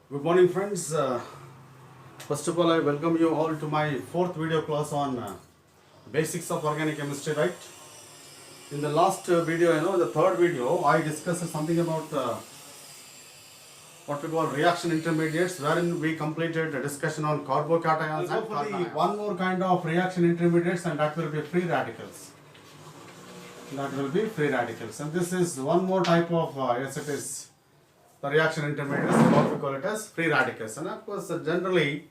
Good morning, friends. First of all, I welcome you all to my fourth video class on basics of organic chemistry. Right? In the last video, the third video, I discussed something about what we call reaction intermediates, wherein we completed a discussion on carbocations and one more kind of reaction intermediates, and that will be free radicals. And this is one more type of yes, it is the reaction intermediates, what we call it as free radicals. And of course, generally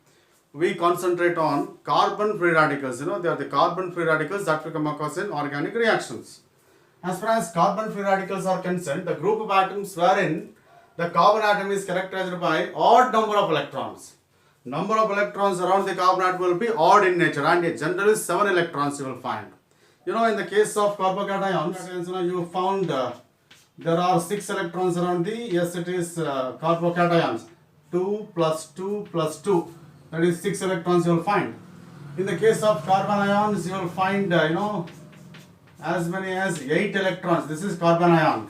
we concentrate on carbon free radicals. They are the carbon free radicals that we come across in organic reactions. As far as carbon free radicals are concerned, the group of atoms wherein the carbon atom is characterized by odd number of electrons. Number of electrons around the carbon atom will be odd in nature, and generally 7 electrons you will find. In the case of carbocations, you found there are 6 electrons around the, yes, it is carbocations. 2 plus 2 plus 2, that is 6 electrons you will find. In the case of carbon ions, you will find, as many as 8 electrons. This is carbon ion.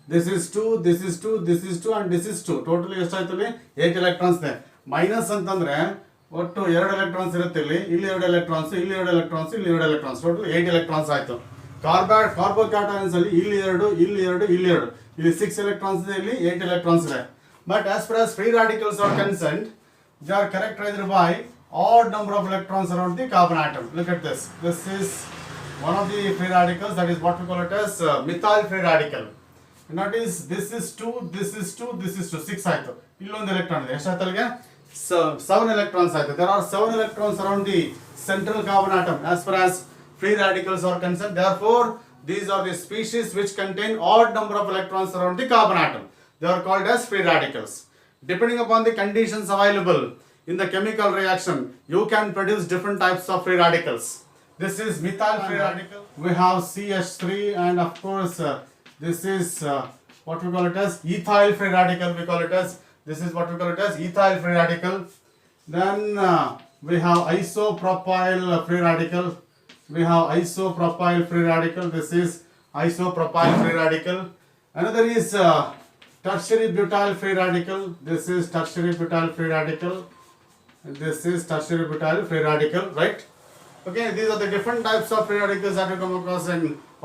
This is 2, this is 2, this is 2, and this is 2. Totally 8 electrons there. Minus ಅಂತಂದ್ರೆ ಒಟ್ಟು 2 electrons ಇರುತ್ತೆ ಇಲ್ಲಿ 2 electrons, ಇಲ್ಲಿ 2 electrons, ಇಲ್ಲಿ 2 electrons. Total 8 electrons ಆಯ್ತು. Carbocations ಅಲ್ಲಿ ಇಲ್ಲಿ 2, ಇಲ್ಲಿ 2, ಇಲ್ಲಿ 2. ಇಲ್ಲಿ 6 electrons ಇದೆ, ಇಲ್ಲಿ 8 electrons ಇದೆ. But as far as free radicals are concerned, they are characterized by odd number of electrons around the carbon atom. Look at this. This is one of the free radicals, that is what we call it as methyl free radical. And that is, this is 2, this is 2, this is 2, 6 ಆಯ್ತು. ಇಲ್ಲೊಂದು electron ಇದೆ. ಎಷ್ಟು ಆಯ್ತು ಅಲ್ಲಿಗೆ? 7 electrons ಆಯ್ತು. There are 7 electrons around the central carbon atom as far as free radicals are concerned. Therefore, these are the species which contain odd number of electrons around the carbon atom. They are called as free radicals. Depending upon the conditions available in the chemical reaction, you can produce different types of free radicals. This is methyl free radical. We have CH3, and of course this is what we call it as ethyl free radical. We call it as, this is what we call it as ethyl free radical. Then we have isopropyl free radical. We have isopropyl free radical. This is isopropyl free radical. Another is tertiary butyl free radical. This is tertiary butyl free radical. This is tertiary butyl free radical, right? Okay, these are the different types of free radicals that you come across in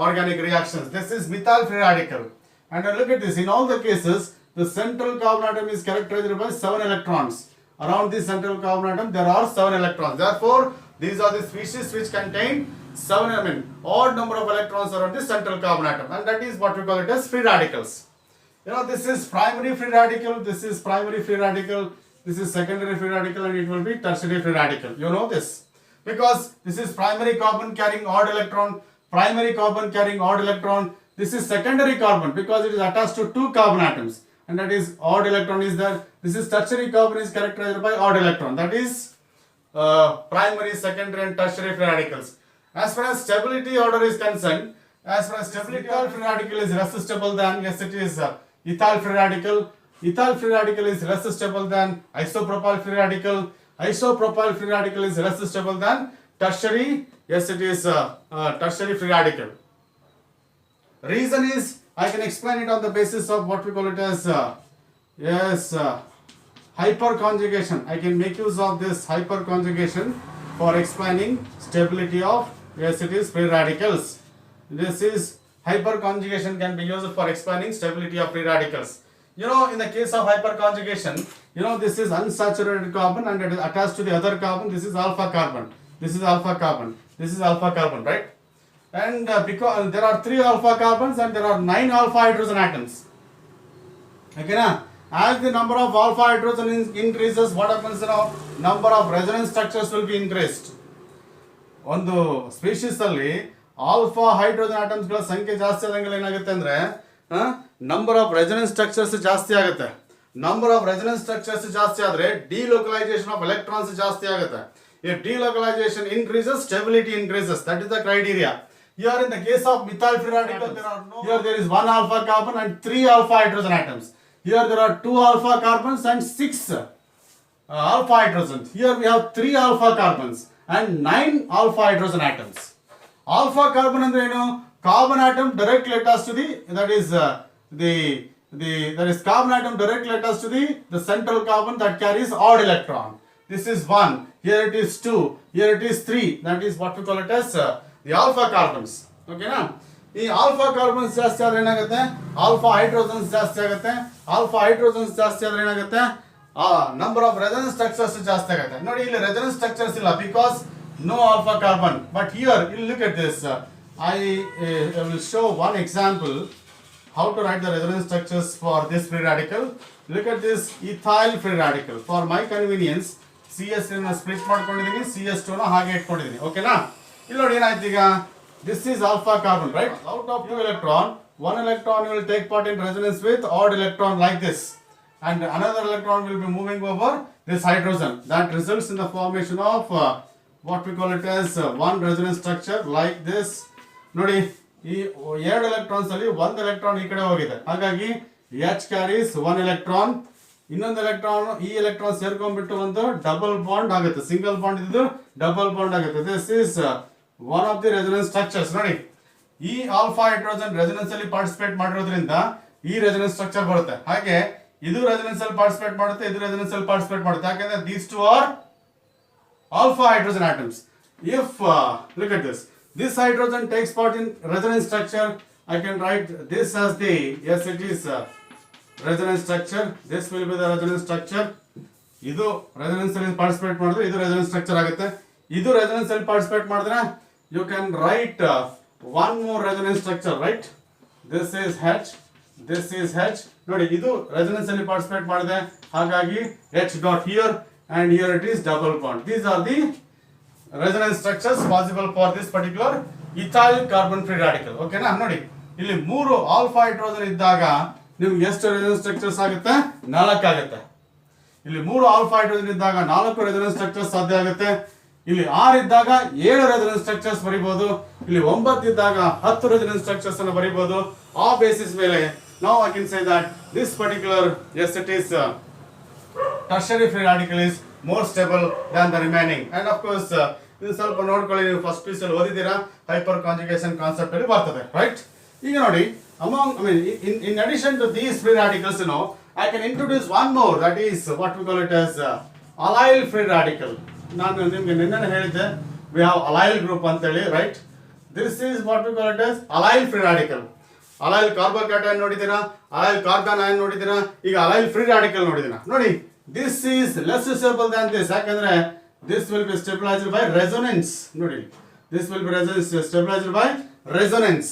organic reactions. This is methyl free radical. And look at this. In all the cases, the central carbon atom is characterized by 7 electrons. Around the central carbon atom, there are 7 electrons. Therefore, these are the species which contain 7, odd number of electrons around the central carbon atom. And that is what we call it as free radicals. This is primary free radical, this is primary free radical, this is secondary free radical, and it will be tertiary free radical. You know this. Because this is primary carbon carrying odd electron, primary carbon carrying odd electron. This is secondary carbon because it is attached to 2 carbon atoms, and that is odd electron is there. This is tertiary carbon is characterized by odd electron. That is primary, secondary, and tertiary free radicals. As far as stability order is concerned, as far as stability order, free radical is less stable than, yes, it is ethyl free radical. Ethyl free radical is less stable than isopropyl free radical. Isopropyl free radical is less stable than tertiary, yes, it is tertiary free radical. Reason is, I can explain it on the basis of what we call it as hyperconjugation. I can make use of this hyperconjugation for explaining stability of, yes, it is free radicals. This is hyperconjugation can be used for explaining stability of free radicals. In the case of hyperconjugation, this is unsaturated carbon and it is attached to the other carbon. This is alpha carbon. This is alpha carbon. This is alpha carbon, right? And because there are 3 alpha carbons and there are 9 alpha hydrogen atoms. Okay, now, as the number of alpha hydrogen increases, what happens now? Number of resonance structures will be increased. ಒಂದು species ಅಲ್ಲಿ alpha hydrogen atoms ಗಳ ಸಂಖ್ಯೆ ಜಾಸ್ತಿ ಆದಂಗೆಲ್ಲ ಏನಾಗುತ್ತೆ ಅಂದ್ರೆ number of resonance structures ಜಾಸ್ತಿ ಆಗುತ್ತೆ. Number of resonance structures ಜಾಸ್ತಿ ಆದ್ರೆ ಡಿಲೋಕಲೈಸೇಷನ್ ಆಫ್ ಎಲೆಕ್ಟ್ರಾನ್ಸ್ ಜಾಸ್ತಿ ಆಗುತ್ತೆ. If delocalization increases, stability increases. That is the criteria. Here in the case of methyl free radical, there is 1 alpha carbon and 3 alpha hydrogen atoms. Here there are 2 alpha carbons and 6 alpha hydrogens. Here we have 3 alpha carbons and 9 alpha hydrogen atoms. Alpha carbon andre carbon atom directly attached to the, that is the there is carbon atom directly attached to the central carbon that carries odd electron. This is 1, here it is 2, here it is 3. That is what we call it as the alpha carbons. Okay na? ಈ alpha carbons ಜಾಸ್ತಿ ಆದ್ರೆ ಏನಾಗುತ್ತೆ, alpha hydrogens ಜಾಸ್ತಿ ಆಗುತ್ತೆ. Alpha hydrogens ಜಾಸ್ತಿ ಆದ್ರೆ ಏನಾಗುತ್ತೆ, number of resonance structures ಜಾಸ್ತಿ ಆಗುತ್ತೆ. ನೋಡಿ ಇಲ್ಲಿ ರೆಸೊನೆನ್ಸ್ ಸ್ಟ್ರಕ್ಚರ್ಸ್ ಇಲ್ಲ, because no alpha carbon. But here you look at this, I will show one example how to write the resonance structures for this free radical. Look at this ethyl free radical. For my convenience CS ನ split ಮಾಡ್ಕೊಂಡಿದ್ದೀನಿ, CS2 ನ ಹಾಗೆ ಇಟ್ಕೊಂಡಿದ್ದೀನಿ. ಓಕೆನಾ? ಇಲ್ಲಿ ನೋಡಿ ಏನಾಯ್ತು ಈಗ, this is alpha carbon, right? Out of 2 electron, 1 electron will take part in resonance with odd electron like this, and another electron will be moving over this hydrogen. That results in the formation of what we call it as one resonance structure like this. ನೋಡಿ ಈ 2 electrons ಅಲ್ಲಿ 1 electron ಈ ಕಡೆ ಹೋಗಿದೆ, ಹಾಗಾಗಿ H carries 1 electron, ಇನ್ನೊಂದು electron ಈ electron ಸೇರ್ಕೊಂಡ್ಬಿಟ್ಟು ಒಂದು ಡಬಲ್ ಬಾಂಡ್ ಆಗುತ್ತೆ, ಸಿಂಗಲ್ ಬಾಂಡ್ ಇದ್ದು ಡಬಲ್ ಬಾಂಡ್ ಆಗುತ್ತೆ. This is one of the resonance structures. ನೋಡಿ ಈ ಆಲ್ಫಾ ಹೈಡ್ರೋಜನ್ ರೆಸೊನೆನ್ಸ್ ಅಲ್ಲಿ ಪಾರ್ಟಿಸಿಪೇಟ್ ಮಾಡಿರೋದ್ರಿಂದ ಈ ರೆಸೊನೆನ್ಸ್ ಸ್ಟ್ರಕ್ಚರ್ ಬರುತ್ತೆ. ಹಾಗೆ ಇದು ರೆಸೊನೆನ್ಸ್ ಅಲ್ಲಿ ಪಾರ್ಟಿಸಿಪೇಟ್ ಮಾಡುತ್ತೆ, ಇದು ರೆಸೊನೆನ್ಸ್ ಅಲ್ಲಿ ಪಾರ್ಟಿಸಿಪೇಟ್ ಮಾಡುತ್ತೆ, ಯಾಕಂದ್ರೆ these two are alpha hydrogen atoms. If look at this hydrogen takes part in resonance structure, I can write this as the, yes it is resonance structure. This will be the resonance structure. ಇದು resonance ಅಲ್ಲಿ participate ಮಾಡಿದ್ರೆ ಇದು resonance structure ಆಗುತ್ತೆ. ಇದು resonance ಅಲ್ಲಿ participate ಮಾಡಿದ್ರೆ you can write one more resonance structure, right? This is H, this is H. ನೋಡಿ ಇದು resonance ಅಲ್ಲಿ participate ಮಾಡಿದೆ, ಹಾಗಾಗಿ H dot here, and here it is double bond. These are the resonance structures possible for this particular ethyl carbon free radical. Okay na? ನೋಡಿ ಇಲ್ಲಿ 3 alpha hydrogen ಇದ್ದಾಗ ನಿಮ್ಗೆ ಎಷ್ಟು ರೆಸೊನೆನ್ಸ್ ಸ್ಟ್ರಕ್ಚರ್ಸ್ ಆಗುತ್ತೆ, 4 ಆಗುತ್ತೆ. ಇಲ್ಲಿ 3 ಆಲ್ಫಾ ಹೈಡ್ರೋಜನ್ ಇದ್ದಾಗ 4 ರೆಸೊನೆನ್ಸ್ ಸ್ಟ್ರಕ್ಚರ್ಸ್ ಸಾಧ್ಯ ಆಗುತ್ತೆ. ಇಲ್ಲಿ 6 ಇದ್ದಾಗ 7 ರೆಸೊನೆನ್ಸ್ ಸ್ಟ್ರಕ್ಚರ್ಸ್ ಬರೀಬಹುದು. ಇಲ್ಲಿ 9 ಇದ್ದಾಗ 10 ರೆಸೊನೆನ್ಸ್ ಸ್ಟ್ರಕ್ಚರ್ಸ್ ಅನ್ನು ಬರೀಬಹುದು. ಆ ಬೇಸಿಸ್ ಮೇಲೆ now I can say that this particular, yes it is tertiary free radical is more stable than the remaining. And of course ಇದು ಸ್ವಲ್ಪ ನೋಡ್ಕೊಳ್ಳಿ, ನೀವು ಫಸ್ಟ್ ಪೀಸ್ ಅಲ್ಲಿ ಓದಿದ್ದೀರಾ, ಹೈಪರ್ ಕಾಂಜುಗೇಷನ್ ಕಾನ್ಸೆಪ್ಟ್ ಅಲ್ಲಿ ಬರ್ತದೆ, ರೈಟ್? ಈಗ ನೋಡಿ, among in addition to these free radicals, I can introduce one more, that is what we call it as allyl free radical. ನಾನು ನಿಮಗೆ ನಿನ್ನೆ ಹೇಳಿದ್ದೆ we have allyl group ಅಂತ ಹೇಳಿ, right? This is what we call it as allyl free radical. allyl ಕಾರ್ಬೋಕೇಟೈನ್ ನೋಡಿದ್ದೀರಾ, allyl carbon ion ನೋಡಿದ್ದೀರಾ, ಈಗ allyl free radical ನೋಡಿದ್ದೀರಾ. ನೋಡಿ this is less stable than this, ಯಾಕಂದ್ರೆ this will be stabilized by resonance. ನೋಡಿ this will be stabilized by resonance.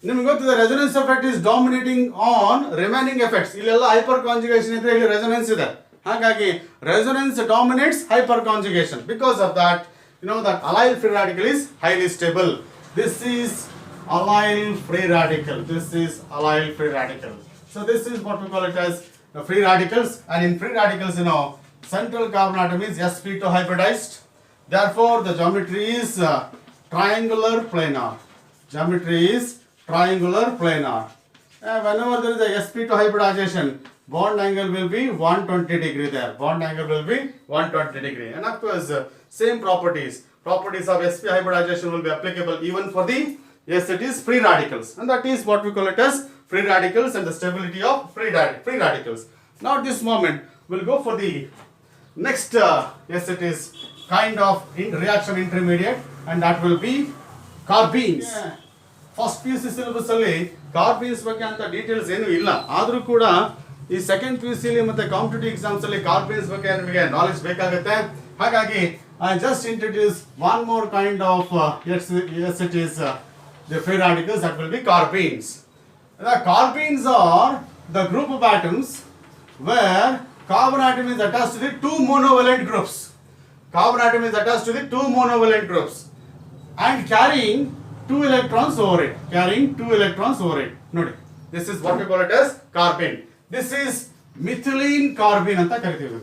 ನಿಮಗೆ ಗೊತ್ತಿದೆ resonance effect is dominating on remaining effects. ಇಲ್ಲೆಲ್ಲ hyper conjugation ಇದ್ರೆ ಇಲ್ಲಿ resonance ಇದೆ, ಹಾಗಾಗಿ resonance dominates hyper conjugation. Because of that, you know that allyl free radical is highly stable. This is allyl free radical. This is allyl free radical. So this is what we call it as the free radicals. And in free radicals, central carbon atom is sp2 hybridized. Therefore, the geometry is triangular planar. Geometry is triangular planar. Whenever there is a sp2 hybridization, bond angle will be 120 degree there. Bond angle will be 120 degree. And of course, same properties of sp hybridization will be applicable even for the, yes it is, free radicals. And that is what we call it as free radicals and the stability of free radicals. Now at this moment, we'll go for the next, yes it is, kind of reaction intermediate, and that will be carbenes. First PUC syllabus ಅಲ್ಲಿ carbenes ಬಗ್ಗೆ ಅಂತ details ಏನು ಇಲ್ಲ, ಆದರೂ ಕೂಡ ಈ second PUC ಮತ್ತೆ competitive exams ಅಲ್ಲಿ carbenes ಬಗ್ಗೆ ನಿಮಗೆ ನಾಲೆಜ್ ಬೇಕಾಗುತ್ತೆ. ಹಾಗಾಗಿ I just introduce one more kind of yes it is the free radicals, that will be carbenes. The carbenes are the group of atoms where carbon atom is attached to the 2 monovalent groups. Carbon atom is attached to the 2 monovalent groups and carrying 2 electrons over it. Carrying 2 electrons over it. Nodi, this is what we call it as carbene. This is methylene carbene anta kariತೀವಿ.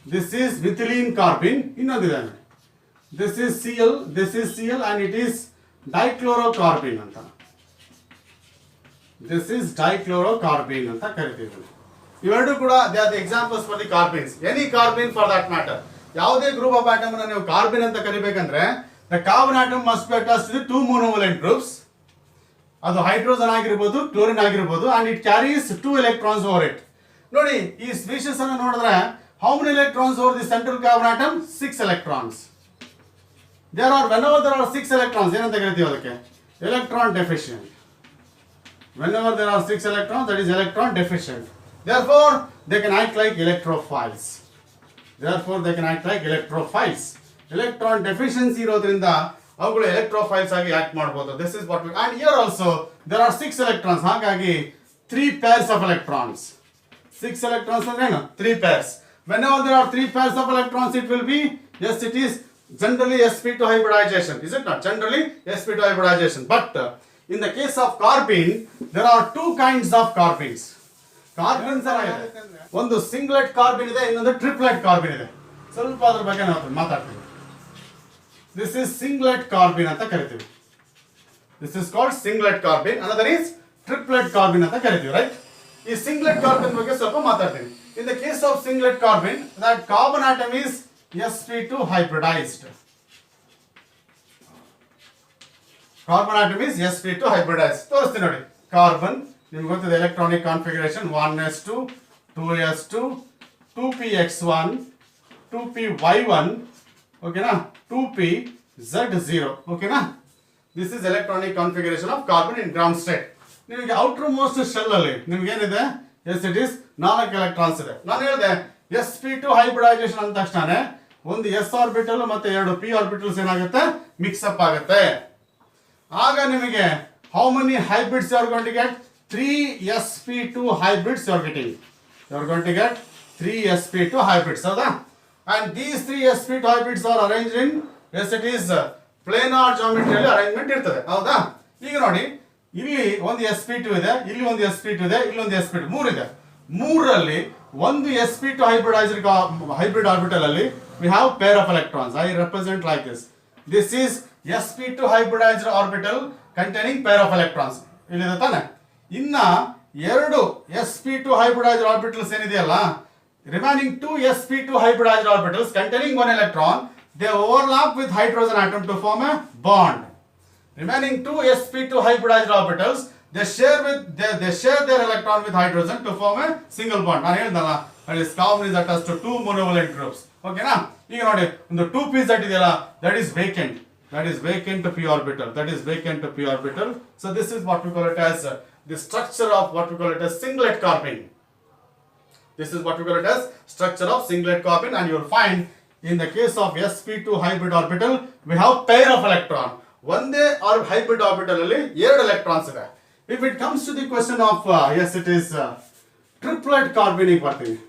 This is methylene carbene. ಇನ್ನೊಂದಿದೆ, this is Cl, and it is dichlorocarbene ಅಂತ. This is dichlorocarbene ಅಂತ ಕರಿತೀವಿ. ಇವೆರಡು ಕೂಡ they are the examples for the carbenes. Any carbene for that matter. ಯಾವುದೇ group of atom ಅನ್ನು ನೀವು carbon ಅಂತ ಕರಿಬೇಕಂದ್ರೆ the carbon atom must be attached to the 2 monovalent groups ಅದು ಹೈಡ್ರೋಜನ್ ಆಗಿರ್ಬೋದು, ಕ್ಲೋರಿನ್ ಆಗಿರ್ಬೋದು, and it carries 2 electrons over it. ನೋಡಿ ಈ species ಅನ್ನು ನೋಡಿದ್ರೆ how many electrons over the central carbon atom? 6 electrons. Whenever there are 6 electrons, ಏನಂತ ಕರಿತೀವಿ ಅದಕ್ಕೆ? Electron deficient. Whenever there are 6 electrons, that is electron deficient. Therefore, they can act like electrophiles. Electron deficiency ಇರೋದ್ರಿಂದ ಅವುಗಳು electrophiles ಆಗಿ act ಮಾಡಬಹುದು. This is what we, and here also there are 6 electrons. ಹಾಗಾಗಿ 3 pairs of electrons. 6 electrons ಅಂದ್ರೆ ಏನು? 3 pairs. Whenever there are 3 pairs of electrons, it will be, yes, it is generally sp2 hybridization. Is it not? Generally sp2 hybridization. But in the case of carbene, there are 2 kinds of carbenes. Carbenes are ಒಂದು ಸಿಂಗ್ಲೆಟ್ ಕಾರ್ಬಿನ್ ಇದೆ, ಇನ್ನೊಂದು triplet ಕಾರ್ಬಿನ್ ಇದೆ. ಸ್ವಲ್ಪ ಅದ್ರ ಬಗ್ಗೆ ನಾವು ಮಾತಾಡ್ತೀವಿ. This is ಸಿಂಗ್ಲೆಟ್ carbene ಅಂತ ಕರಿತೀವಿ. This is called singlet carbene. Another is triplet carbene ಅಂತ ಕರಿತೀವಿ, ರೈಟ್? ಈ ಸಿಂಗ್ಲೆಟ್ ಕಾರ್ಬಿನ್ ಬಗ್ಗೆ ಸ್ವಲ್ಪ ಮಾತಾಡ್ತೀನಿ. In the case of singlet carbene, that carbon atom is sp2 hybridized. Carbon atom is sp2 hybridized. ತೋರಿಸ್ತೀನಿ ನೋಡಿ. ಕಾರ್ಬನ್ ನಿಮ್ಗೆ ಗೊತ್ತಿದೆ electronic configuration 1s2, 2s2, 2px1, 2py1, ಓಕೆನಾ, 2pz0, ಓಕೆನಾ. This is electronic configuration of carbon in ground state. ನಿಮಗೆ outer most shell ಅಲ್ಲಿ ನಿಮ್ಗೆ ಏನಿದೆ? ಎಸ್, ಇಟ್ ಇಸ್ 4 ಎಲೆಕ್ಟ್ರಾನ್ಸ್ ಇದೆ. ನಾನು ಹೇಳಿದೆ sp2 ಹೈಬ್ರಿಡೈಸೇಷನ್ ಅಂದ ತಕ್ಷಣ ಒಂದು s ಆರ್ಬಿಟಲ್ ಮತ್ತೆ 2 p ಆರ್ಬಿಟಲ್ಸ್ ಏನಾಗುತ್ತೆ? ಮಿಕ್ಸ್ ಅಪ್ ಆಗುತ್ತೆ. ಆಗ ನಿಮಗೆ how many hybrids you are going to get? 3 sp2 hybrids you are getting. You are going to get 3 sp2 hybrids, ಹೌದಾ? And these 3 sp2 hybrids are arranged in, yes, it is planar geometry ಅಲ್ಲಿ arrangement ಇರ್ತದೆ, ಹೌದಾ? ಈಗ ನೋಡಿ, ಇಲ್ಲಿ ಒಂದು sp2 ಇದೆ, ಇಲ್ಲಿ ಒಂದು sp2 ಇದೆ, ಇಲ್ಲಿ ಒಂದು sp2, 3 ಇದೆ. 3ರಲ್ಲಿ ಒಂದು sp2 hybrid orbital ಅಲ್ಲಿ we have pair of electrons. I represent like this. This is sp2 hybridized orbital containing pair of electrons. ಇಲ್ಲಿದೆ ತಾನೆ? ಇನ್ನ 2 sp2 hybridized orbitals ಏನಿದೆಯಲ್ಲ, remaining 2 sp2 hybridized orbitals containing 1 electron, they overlap with hydrogen atom to form a bond. Remaining 2 sp2 hybridized orbitals, they share their electron with hydrogen to form a single bond. ನಾನು ಹೇಳಿದಲ್ಲ, carbon is attached to 2 monovalent groups. ಓಕೆನಾ? ಈಗ ನೋಡಿ, ಒಂದು 2pz ಇದೆಯಲ್ಲ, that is vacant to p orbital. So this is what we call it as the structure of what we call it as singlet carbene. This is what we call it as structure of singlet carbene, and you will find in the case of sp2 hybrid orbital we have pair of electron. ಒಂದೇ hybrid orbital ಅಲ್ಲಿ 2 electrons ಇದೆ. If it comes to the question of yes, it is triplet carbene ಬರ್ತೀವಿ.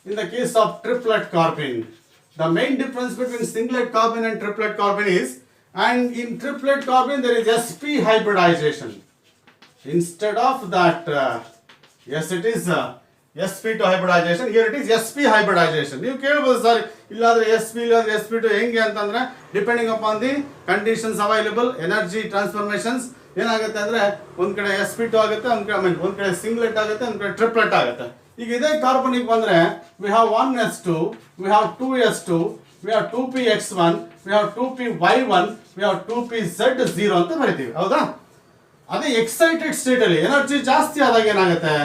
In the case of triplet carbene, the main difference between singlet carbene and triplet carbene is, and in triplet carbene there is sp hybridization. Instead of that, yes, it is sp2 hybridization. Here it is sp hybridization. ನೀವು ಕೇಳಬಹುದು sir, ಇಲ್ಲಾದ್ರೆ sp ಇಲ್ಲಾದ್ರೆ sp2 ಹೆಂಗೆ ಅಂತಂದ್ರೆ depending upon the conditions available, energy transformations ಏನಾಗುತ್ತೆ ಅಂದ್ರೆ ಒಂದ್ ಕಡೆ sp2 ಆಗುತ್ತೆ, ಒಂದ್ ಕಡೆ ಸಿಂಗ್ಲೆಟ್ ಆಗುತ್ತೆ, ಒಂದ್ ಕಡೆ ಟ್ರಿಪ್ಲೆಟ್ ಆಗುತ್ತೆ. ಈಗ ಇದೇ ಕಾರ್ಬನಿಗೆ ಬಂದ್ರೆ we have 1s2, we have 2s2, we have 2px1, we have 2py1, we have 2pz0 ಅಂತ ಬರೀತೀವಿ, ಹೌದಾ? ಅದೇ ಎಕ್ಸೈಟೆಡ್ ಸ್ಟೇಟ್ ಅಲ್ಲಿ ಎನರ್ಜಿ ಜಾಸ್ತಿ ಆದಾಗ ಏನಾಗುತ್ತೆ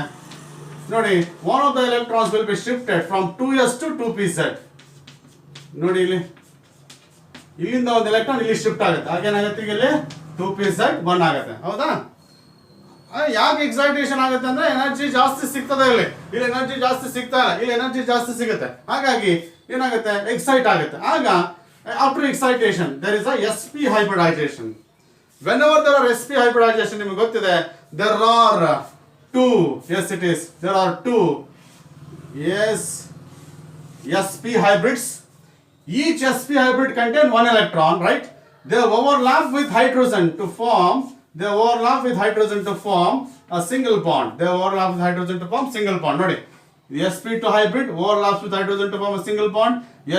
ನೋಡಿ, one of the electrons will be shifted from 2s to 2pz. ನೋಡಿ ಇಲ್ಲಿಂದ ಒಂದು ಎಲೆಕ್ಟ್ರಾನ್ ಇಲ್ಲಿ ಶಿಫ್ಟ್ ಆಗುತ್ತೆ, ಹಾಗೇನಾಗುತ್ತೆ, ಈಗ ಇಲ್ಲಿ 2pz 1 ಆಗುತ್ತೆ, ಹೌದಾ? ಯಾಕೆ ಎಕ್ಸೈಟೇಷನ್ ಆಗುತ್ತೆ ಅಂದ್ರೆ ಎನರ್ಜಿ ಜಾಸ್ತಿ ಸಿಗ್ತದೆ, ಇಲ್ಲಿ ಎನರ್ಜಿ ಜಾಸ್ತಿ ಸಿಗ್ತಾ ಇಲ್ಲ, ಇಲ್ಲಿ ಎನರ್ಜಿ ಜಾಸ್ತಿ ಸಿಗುತ್ತೆ, ಹಾಗಾಗಿ ಏನಾಗುತ್ತೆ, ಎಕ್ಸೈಟ್ ಆಗುತ್ತೆ. ಆಗ after excitation there is a sp hybridization. Whenever there are sp hybridization, ನಿಮಗೆ ಗೊತ್ತಿದೆ, there are 2, yes it is, there are 2 sp hybrids. Each sp hybrid contain 1 electron, right? They overlap with hydrogen to form a single bond. ನೋಡಿ, sp2 hybrid overlaps with hydrogen to form a single bond.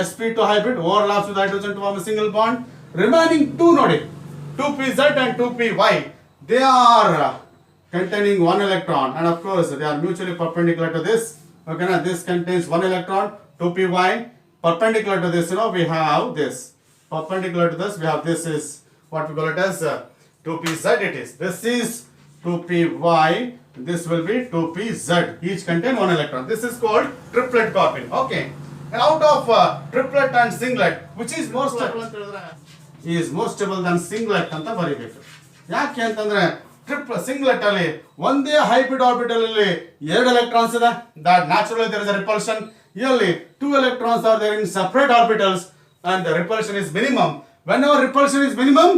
sp2 hybrid overlaps with hydrogen to form a single bond. Remaining 2 ನೋಡಿ, 2pz and 2py, they are containing 1 electron, and of course they are mutually perpendicular to this. Okay, now this contains 1 electron, 2py. Perpendicular to this, we have this. Perpendicular to this, we have this is what we call it as 2pz it is. This is 2py, this will be 2pz. Each contain one electron. This is called triplet carbene. Okay. And out of triplet and singlet, which is more stable ಅಂತ ಹೇಳಿದ್ರೆ is more stable than singlet ಅಂತ ಬರೀಬೇಕು. ಯಾಕೆ ಅಂತಂದ್ರೆ singlet ಅಲ್ಲಿ ಒಂದೇ hybrid orbital ಅಲ್ಲಿ ಎರಡು electrons ಇದೆ. That naturally there is a repulsion. Here two electrons are there in separate orbitals and the repulsion is minimum. Whenever repulsion is minimum,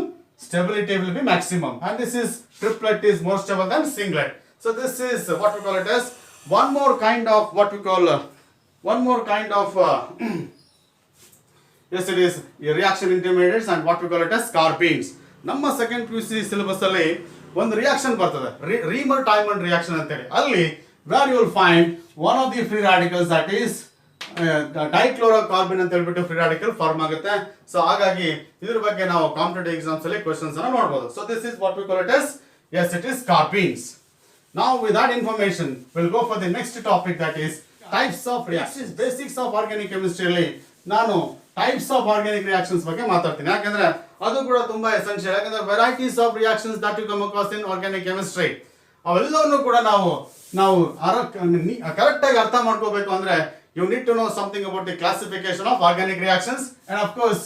stability will be maximum. And this is triplet is more stable than singlet. So this is what we call it as one more kind of what we call yes, it is reaction intermediates and what we call it as carbenes. ನಮ್ಮ second PUC syllabus ಅಲ್ಲಿ ಒಂದು reaction ಬರ್ತದೆ, ರೀಮರ್ ಟೈಮಂಡ್ reaction ಅಂತ ಹೇಳಿ. ಅಲ್ಲಿ where you will find one of the free radicals that is ಡೈಕ್ಲೋರೋಕಾರ್ಬನ್ ಅಂತ ಹೇಳ್ಬಿಟ್ಟು free radical form ಆಗುತ್ತೆ. ಸೊ ಹಾಗಾಗಿ ಇದ್ರ ಬಗ್ಗೆ ನಾವು ಕಾಂಪಿಟೇಟಿವ್ ಎಕ್ಸಾಮ್ಸ್ ಅಲ್ಲಿ ಕ್ವೆಶ್ಚನ್ಸ್ ಅನ್ನು ನೋಡಬಹುದು. So this is what we call it as yes, it is carbenes. Now with that information we'll go for the next topic, that is types of reactions. Basics of organic chemistry ಅಲ್ಲಿ ನಾನು types of organic reactions ಬಗ್ಗೆ ಮಾತಾಡ್ತೀನಿ. ಯಾಕಂದ್ರೆ ಅದು ಕೂಡ ತುಂಬಾ essential. ಯಾಕಂದ್ರೆ varieties of reactions that you come across in organic chemistry ಅವೆಲ್ಲವನ್ನೂ ಕೂಡ ನಾವು ಕರೆಕ್ಟ್ ಆಗಿ ಅರ್ಥ ಮಾಡ್ಕೋಬೇಕು ಅಂದ್ರೆ you need to know something about the classification of organic reactions, and of course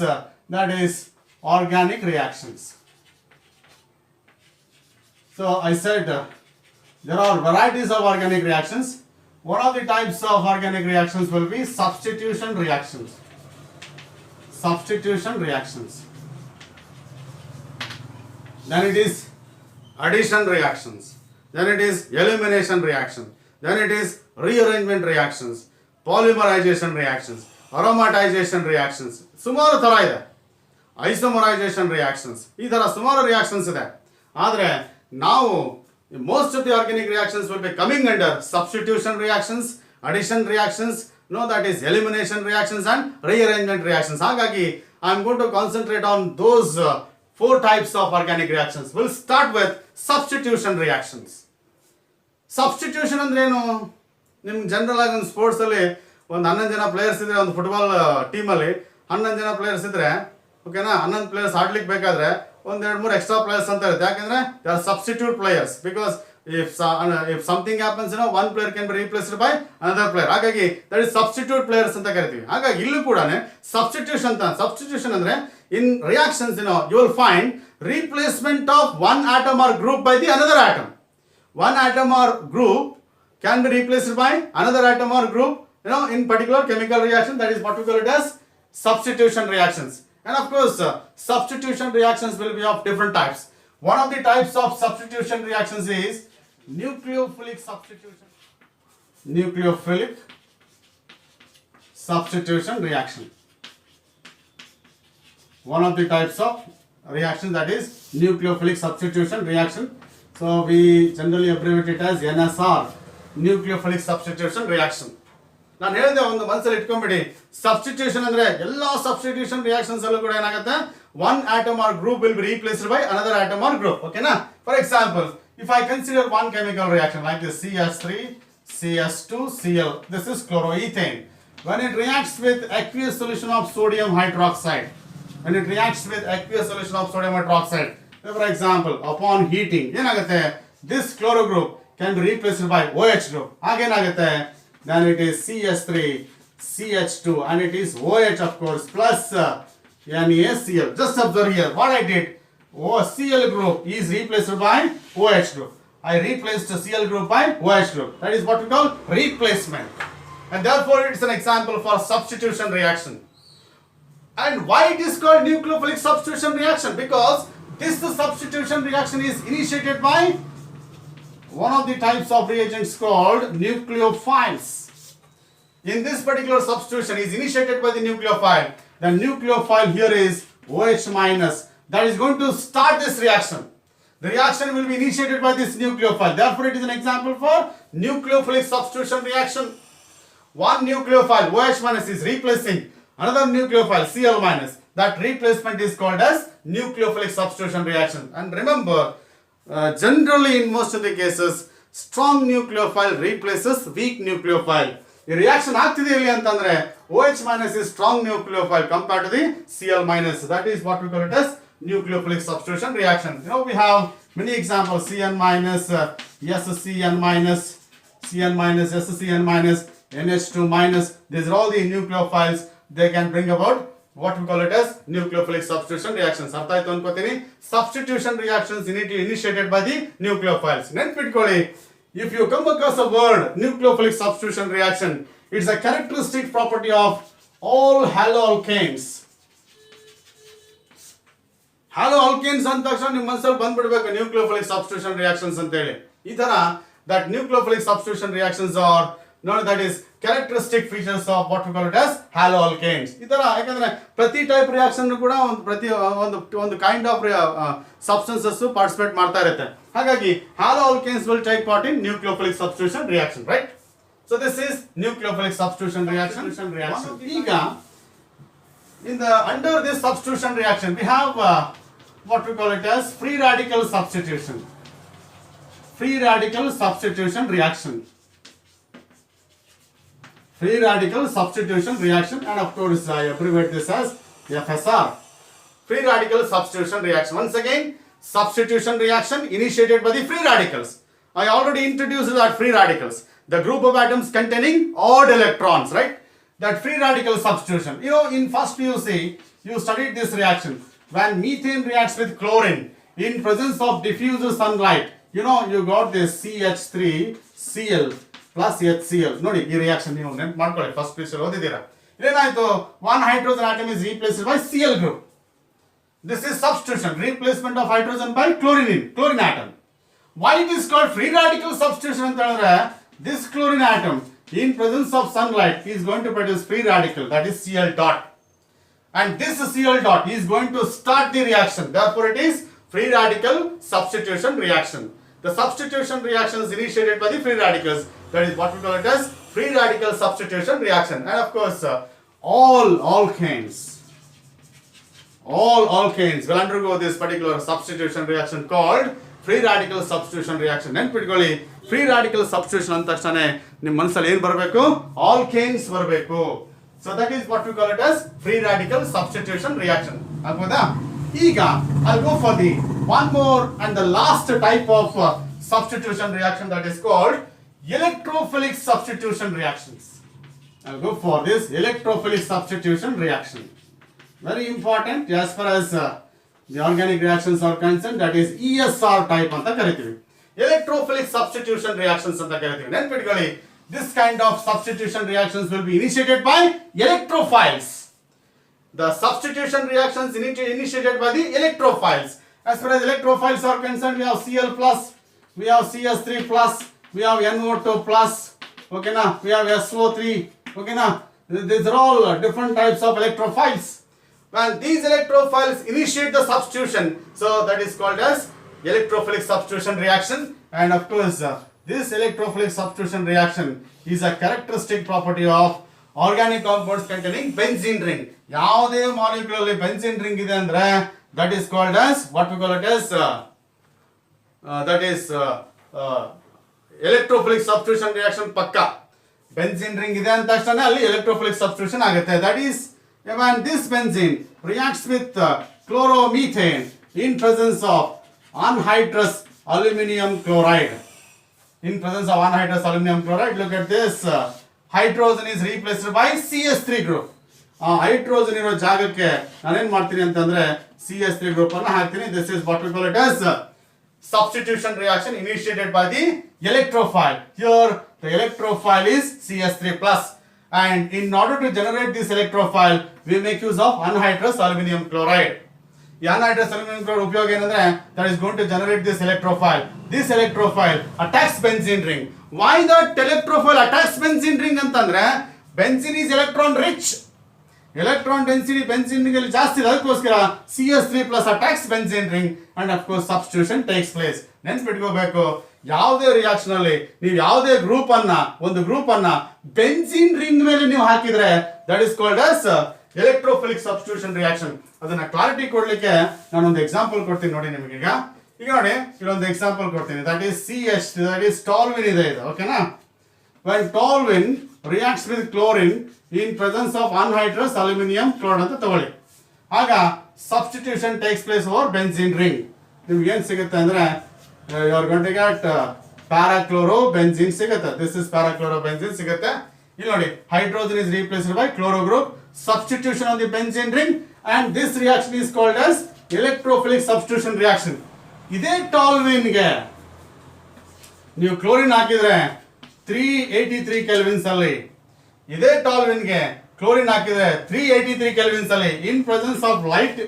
that is organic reactions. So I said there are varieties of organic reactions. One of the types of organic reactions will be substitution reactions. Substitution reactions. Then it is addition reactions. Then it is elimination reaction. Then it is rearrangement reactions, polymerization reactions, aromatization reactions. ಸುಮಾರು ತರ ಇದೆ. ಐಸೋಮರೈಸೇಷನ್ reactions, ಈ ತರ ಸುಮಾರು reactions ಇದೆ. ಆದರೆ ನಾವು most of the organic reactions will be coming under substitution reactions, addition reactions, that is elimination reactions and rearrangement reactions. ಹಾಗಾಗಿ I am going to concentrate on those four types of organic reactions. We'll start with substitution reactions. Substitution ಅಂದ್ರೆ ಏನು? ನಿಮ್ಗೆ general ಆಗಿ ಒಂದು sports ಅಲ್ಲಿ ಒಂದು 11 ಜನ players ಇದ್ರೆ, ಒಂದು ಫುಟ್ಬಾಲ್ ಟೀಮ್ ಅಲ್ಲಿ 11 ಜನ ಪ್ಲೇಯರ್ಸ್ ಇದ್ರೆ, ಓಕೆನಾ, 11 ಪ್ಲೇಯರ್ಸ್ ಆಡ್ಲಿಕ್ಕೆ ಬೇಕಾದ್ರೆ ಒಂದು 2-3 ಎಕ್ಸ್ಟ್ರಾ ಪ್ಲೇಯರ್ಸ್ ಅಂತ ಇರುತ್ತೆ. ಯಾಕಂದ್ರೆ they are substitute players, because if something happens, one player can be replaced by another player. ಹಾಗಾಗಿ ದಟ್ ಇಸ್ ಸಬ್ಸ್ಟಿಟ್ಯೂಟ್ ಪ್ಲೇಯರ್ಸ್ ಅಂತ ಕರಿತೀವಿ. ಹಾಗಾಗಿ ಇಲ್ಲೂ ಕೂಡ ಸಬ್ಸ್ಟಿಟ್ಯೂಷನ್ ಅಂದ್ರೆ ಇನ್ reactions you will find replacement of one atom or group by the another atom. One atom or group can be replaced by another atom or group, in particular chemical reaction. That is what we call it as substitution reactions. And of course substitution reactions will be of different types. One of the types of substitution reactions is nucleophilic substitution. Nucleophilic substitution reaction. One of the types of reaction, that is nucleophilic substitution reaction. So we generally abbreviate it as NSR, nucleophilic substitution reaction. ನಾನು ಹೇಳಿದೆ, ಒಂದು ಮನಸ್ಸಲ್ಲಿ ಇಟ್ಕೊಂಡ್ಬಿಡಿ, substitution ಅಂದ್ರೆ ಎಲ್ಲಾ substitution reactions ಅಲ್ಲೂ ಕೂಡ ಏನಾಗುತ್ತೆ, one atom or group will be replaced by another atom or group. Okay na? For example, if I consider one chemical reaction like this, CH3 CH2 Cl, this is chloroethane. When it reacts with aqueous solution of sodium hydroxide, for example, upon heating ಏನಾಗುತ್ತೆ, this chloro group can be replaced by OH group. ಹಾಗೇನಾಗುತ್ತೆ, then it is CH3 CH2 and it is OH of course plus NaCl. Just observe here what I did. Cl group is replaced by OH group. I replaced the Cl group by OH group. That is what we call replacement. And therefore it is an example for substitution reaction. And why it is called nucleophilic substitution reaction? Because this substitution reaction is initiated by one of the types of reagents called nucleophiles. In this particular substitution is initiated by the nucleophile. The nucleophile here is OH minus. That is going to start this reaction. The reaction will be initiated by this nucleophile. Therefore, it is an example for nucleophilic substitution reaction. One nucleophile OH minus is replacing another nucleophile Cl minus. That replacement is called as nucleophilic substitution reaction. And remember, generally in most of the cases, strong nucleophile replaces weak nucleophile. ಈ reaction ಆಗ್ತಿದೆ ಇಲ್ಲಿ ಅಂತಂದ್ರೆ OH minus is strong nucleophile compared to the Cl minus. That is what we call it as nucleophilic substitution reaction. We have many examples: Cn minus, SCn minus, Cn minus, SCn minus, NH2 minus. These are all the nucleophiles. They can bring about what we call it as nucleophilic substitution reactions. ಅರ್ಥ ಆಯ್ತು ಅನ್ಕೋತೀನಿ. Substitution reactions initiated by the nucleophiles. ನೆನ್ಪಿಟ್ಕೊಳ್ಳಿ, if you come across a word nucleophilic substitution reaction, it's a characteristic property of all haloalkanes. Haloalkanes ಅಂದ ತಕ್ಷಣ ನಿಮ್ಮ ಮನಸ್ಸಲ್ಲಿ ಬಂದ್ಬಿಡ್ಬೇಕು nucleophilic substitution reactions ಅಂತ ಹೇಳಿ. ಈ ತರ that nucleophilic substitution reactions are known, that is characteristic features of what we call it as haloalkanes. ಈ ತರ ಯಾಕಂದ್ರೆ ಪ್ರತಿ ಟೈಪ್ ರಿಯಾಕ್ಷನ್ ಕೂಡ ಒಂದು ಕೈಂಡ್ ಆಫ್ ಸಬ್ಸ್ಟೆನ್ಸಸ್ ಪಾರ್ಟಿಸಿಪೇಟ್ ಮಾಡ್ತಾ ಇರುತ್ತೆ. ಹಾಗಾಗಿ haloalkanes will take part in nucleophilic substitution reaction, right? So this is nucleophilic substitution reaction. ಈಗ under this substitution reaction we have what we call it as free radical substitution. Free radical substitution reaction. Free radical substitution reaction, and of course I abbreviate this as FSR. Free radical substitution reaction. Once again, substitution reaction initiated by the free radicals. I already introduced that free radicals, the group of atoms containing odd electrons, right? That free radical substitution. In first PUC, you studied this reaction. When methane reacts with chlorine in presence of diffuse sunlight, you got this CH3Cl plus HCl. ನೋಡಿ ಈ reaction ನೀವು ನೆನಪು ಮಾಡ್ಕೊಳ್ಳಿ, first piece ಅಲ್ಲಿ ಓದಿದ್ದೀರಾ. ಇದೇನಾಯ್ತು, one hydrogen atom is replaced by Cl group. This is substitution, replacement of hydrogen by chlorine atom. Why it is called free radical substitution ಅಂತ ಹೇಳಿದ್ರೆ, this chlorine atom in presence of sunlight is going to produce free radical, that is Cl dot, and this Cl dot is going to start the reaction. Therefore it is free radical substitution reaction. The substitution reaction is initiated by the free radicals. That is what we call it as free radical substitution reaction. And of course all alkanes will undergo this particular substitution reaction called free radical substitution reaction. ನೆನ್ಪಿಟ್ಕೊಳ್ಳಿ, free radical substitution ಅಂದ ತಕ್ಷಣ ನಿಮ್ಮ ಮನಸ್ಸಲ್ಲಿ ಏನು ಬರಬೇಕು, alkanes ಬರಬೇಕು. So that is what we call it as free radical substitution reaction. ಆಗ್ಬೋದಾ? ಈಗ I'll go for the one more and the last type of substitution reaction, that is called electrophilic substitution reactions. I'll go for this electrophilic substitution reaction. Very important as far as the organic reactions are concerned. That is ESR type anta kariತೀವಿ. Electrophilic substitution reactions anta kariತೀವಿ. ನೆನಪಿಟ್ಕೊಳ್ಳಿ, this kind of substitution reactions will be initiated by electrophiles. The substitution reactions initiated by the electrophiles. As far as electrophiles are concerned, we have Cl plus, we have CS3 plus, we have NO2 plus, okay na, we have SO3, okay na. These are all different types of electrophiles. When these electrophiles initiate the substitution, so that is called as electrophilic substitution reaction. And of course this electrophilic substitution reaction is a characteristic property of organic compounds containing benzene ring. ಯಾವುದೇ molecule ಅಲ್ಲಿ benzene ring ಇದೆ ಅಂದ್ರೆ that is called as what we call it as that is electrophilic substitution reaction. ಪಕ್ಕ benzene ring ಇದೆ ಅಂತ ತಕ್ಷಣ ಅಲ್ಲಿ electrophilic substitution ಆಗುತ್ತೆ. That is when this benzene reacts with chloromethane in presence of anhydrous aluminum chloride. In presence of anhydrous aluminum chloride, look at this, hydrogen is replaced by CS3 group. Hydrogen ಇರೋ ಜಾಗಕ್ಕೆ ನಾನೇನ್ ಮಾಡ್ತೀನಿ ಅಂತಂದ್ರೆ CS3 group ಅನ್ನು ಹಾಕ್ತೀನಿ. This is what we call it as substitution reaction initiated by the electrophile. Here the electrophile is CS3 plus, and in order to generate this electrophile we make use of anhydrous aluminum chloride. The anhydrous aluminum chloride ಉಪಯೋಗ ಏನಂದ್ರೆ that is going to generate this electrophile. This electrophile attacks benzene ring. Why that electrophile attacks benzene ring ಅಂತಂದ್ರೆ benzene is electron rich. Electron density benzene ring ಅಲ್ಲಿ ಜಾಸ್ತಿ ಇದೆ, ಅದಕ್ಕೋಸ್ಕರ CS3 plus attacks benzene ring, and of course substitution takes place. ನೆನ್ಪಿಟ್ಕೋಬೇಕು, ಯಾವುದೇ reaction ಅಲ್ಲಿ ನೀವು ಯಾವುದೇ group ಅನ್ನ ಒಂದು ಗ್ರೂಪ್ ಅನ್ನ ಬೆನ್ಸಿನ್ ರಿಂಗ್ ಮೇಲೆ ನೀವು ಹಾಕಿದ್ರೆ that is called as electrophilic substitution reaction. ಅದನ್ನ ಕ್ಲಾರಿಟಿ ಕೊಡ್ಲಿಕ್ಕೆ ನಾನು ಒಂದು ಎಕ್ಸಾಂಪಲ್ ಕೊಡ್ತೀನಿ ನೋಡಿ ನಿಮಗೆ. ಈಗ ನೋಡಿ ಇಲ್ಲೊಂದು ಎಕ್ಸಾಂಪಲ್ ಕೊಡ್ತೀನಿ. that is CH, that is toluene ಇದೆ ಇದು, ಓಕೆನಾ. when toluene reacts with chlorine in presence of anhydrous aluminum chloride ಅಂತ ತಗೊಳ್ಳಿ. ಆಗ substitution takes place over benzene ring. ನಿಮ್ಗೆ ಏನು ಸಿಗುತ್ತೆ ಅಂದರೆ you are going to get parachloro benzene ಸಿಗುತ್ತೆ. ದಿಸ್ ಇಸ್ ಪ್ಯಾರಾಕ್ಲೋರೋ ಬೆನ್ಸಿನ್ ಸಿಗುತ್ತೆ. ಇಲ್ಲಿ ನೋಡಿ, hydrogen is replaced by chloro group, substitution on the benzene ring, and this reaction is called as electrophilic substitution reaction. ಇದೇ ಟಾಲ್ವಿನ್ಗೆ ನೀವು chlorine ಹಾಕಿದ್ರೆ 383 kelvins ಅಲ್ಲಿ, ಇದೇ ಟಾಲ್ವಿನ್ಗೆ ಕ್ಲೋರಿನ್ ಹಾಕಿದ್ರೆ 383 ಕೆಲ್ವಿನ್ಸ್ ಅಲ್ಲಿ, in presence of light,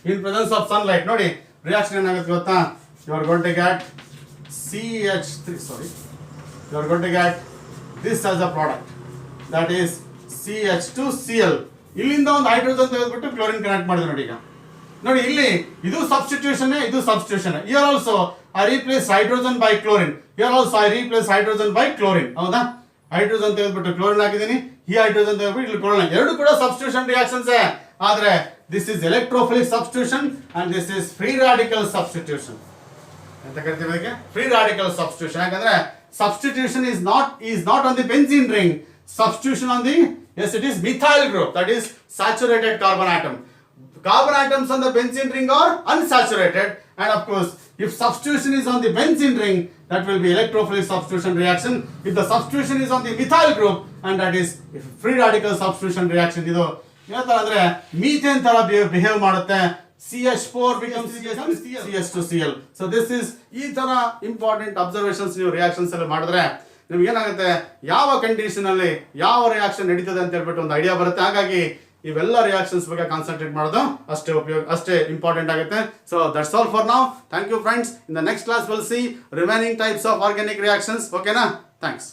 in presence of sunlight. ನೋಡಿ reaction ಏನಾಗುತ್ತೆ ಗೊತ್ತಾ? You are going to get you are going to get this as a product, that is CH2Cl. ಇಲ್ಲಿಂದ ಒಂದು ಹೈಡ್ರೋಜನ್ ತೆಗೆದುಬಿಟ್ಟು ಕ್ಲೋರಿನ್ ಕನೆಕ್ಟ್ ಮಾಡಿದ್ರೆ ನೋಡಿ. ಈಗ ನೋಡಿ, ಇಲ್ಲಿ ಇದು ಸಬ್ಸ್ಟಿಟ್ಯೂಷನ್, ಇದು substitution. Here also I replace hydrogen by chlorine, here also I replace hydrogen by chlorine. ಹೌದಾ? ಹೈಡ್ರೋಜನ್ ತೆಗೆದುಬಿಟ್ಟು ಕ್ಲೋರಿನ್ ಹಾಕಿದ್ದೀನಿ, ಈ ಹೈಡ್ರೋಜನ್ ತೆಗೆದುಬಿಟ್ಟು ಇಲ್ಲಿ ಕ್ಲೋರಿನ್. ಎರಡು ಕೂಡ ಸಬ್ಸ್ಟಿಟ್ಯೂಷನ್ ರಿಯಾಕ್ಷನ್ಸ್. ಆದ್ರೆ this is electrophilic substitution and this is free radical substitution ಅಂತ ಕರಿತೀವಿ. ಅದಕ್ಕೆ ಫ್ರೀ ರಾಡಿಕಲ್ ಸಬ್ಸ್ಟಿಟ್ಯೂಷನ್. ಯಾಕಂದ್ರೆ substitution is not on the benzene ring, substitution on the, yes, it is methyl group, that is saturated carbon atom. Carbon atoms on the benzene ring are unsaturated, and of course if substitution is on the benzene ring, that will be electrophilic substitution reaction. If the substitution is on the methyl group, and that is free radical substitution reaction. ಇದು ಏನಂತ ಅಂದ್ರೆ methane ತರ behave ಮಾಡುತ್ತೆ. CH4 becomes CH2Cl. So this is ಈ ತರ important observations ನೀವು reactions ಅಲ್ಲಿ ಮಾಡಿದ್ರೆ ನಿಮ್ಗೆ ಏನಾಗುತ್ತೆ, ಯಾವ ಕಂಡೀಷನ್ ಅಲ್ಲಿ ಯಾವ ರಿಯಾಕ್ಷನ್ ನಡೀತದೆ ಅಂತ ಹೇಳ್ಬಿಟ್ಟು ಒಂದು ಐಡಿಯಾ ಬರುತ್ತೆ. ಹಾಗಾಗಿ ಇವೆಲ್ಲ ರಿಯಾಕ್ಷನ್ಸ್ ಬಗ್ಗೆ ಕಾನ್ಸಂಟ್ರೇಟ್ ಮಾಡೋದು ಅಷ್ಟೇ ಇಂಪಾರ್ಟೆಂಟ್ ಆಗುತ್ತೆ. So that's all for now. Thank you friends. In the next class will see remaining types of organic reactions. ಓಕೆನಾ? ಥ್ಯಾಂಕ್ಸ್.